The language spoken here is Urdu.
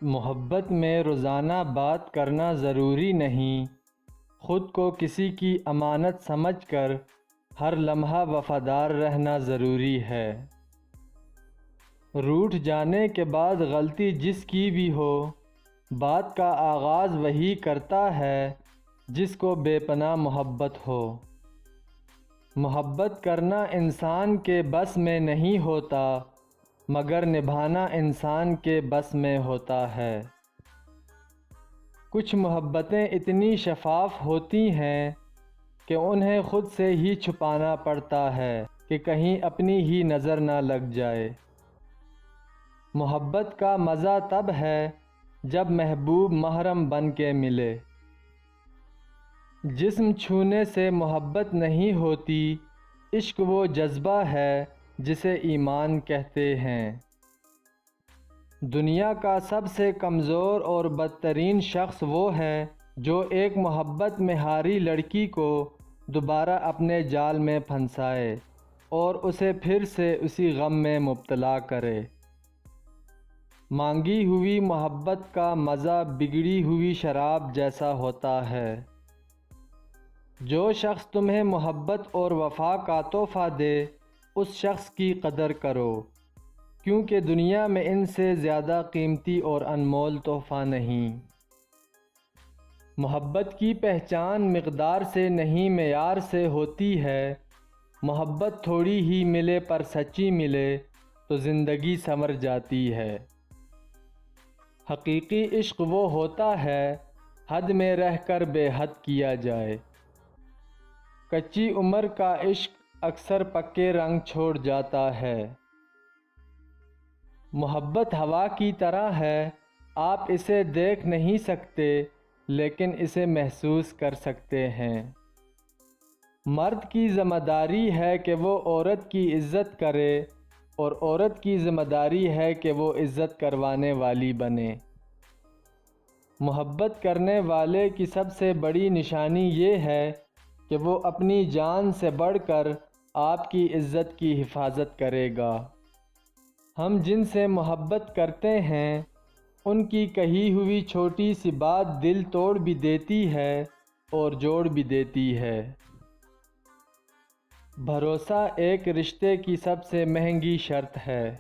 محبت میں روزانہ بات کرنا ضروری نہیں، خود کو کسی کی امانت سمجھ کر ہر لمحہ وفادار رہنا ضروری ہے۔ روٹھ جانے کے بعد غلطی جس کی بھی ہو، بات کا آغاز وہی کرتا ہے جس کو بے پناہ محبت ہو۔ محبت کرنا انسان کے بس میں نہیں ہوتا، مگر نبھانا انسان کے بس میں ہوتا ہے۔ کچھ محبتیں اتنی شفاف ہوتی ہیں کہ انہیں خود سے ہی چھپانا پڑتا ہے کہ کہیں اپنی ہی نظر نہ لگ جائے۔ محبت کا مزہ تب ہے جب محبوب محرم بن کے ملے۔ جسم چھونے سے محبت نہیں ہوتی، عشق وہ جذبہ ہے جسے ایمان کہتے ہیں۔ دنیا کا سب سے کمزور اور بدترین شخص وہ ہے جو ایک محبت میں ہاری لڑکی کو دوبارہ اپنے جال میں پھنسائے اور اسے پھر سے اسی غم میں مبتلا کرے۔ مانگی ہوئی محبت کا مزہ بگڑی ہوئی شراب جیسا ہوتا ہے۔ جو شخص تمہیں محبت اور وفا کا تحفہ دے، اس شخص کی قدر کرو، کیونکہ دنیا میں ان سے زیادہ قیمتی اور انمول تحفہ نہیں۔ محبت کی پہچان مقدار سے نہیں معیار سے ہوتی ہے۔ محبت تھوڑی ہی ملے پر سچی ملے تو زندگی سنور جاتی ہے۔ حقیقی عشق وہ ہوتا ہے حد میں رہ کر بے حد کیا جائے۔ کچی عمر کا عشق اکثر پکے رنگ چھوڑ جاتا ہے۔ محبت ہوا کی طرح ہے، آپ اسے دیکھ نہیں سکتے لیکن اسے محسوس کر سکتے ہیں۔ مرد کی ذمہ داری ہے کہ وہ عورت کی عزت کرے اور عورت کی ذمہ داری ہے کہ وہ عزت کروانے والی بنے۔ محبت کرنے والے کی سب سے بڑی نشانی یہ ہے کہ وہ اپنی جان سے بڑھ کر آپ کی عزت کی حفاظت کرے گا۔ ہم جن سے محبت کرتے ہیں ان کی کہی ہوئی چھوٹی سی بات دل توڑ بھی دیتی ہے اور جوڑ بھی دیتی ہے۔ بھروسہ ایک رشتے کی سب سے مہنگی شرط ہے۔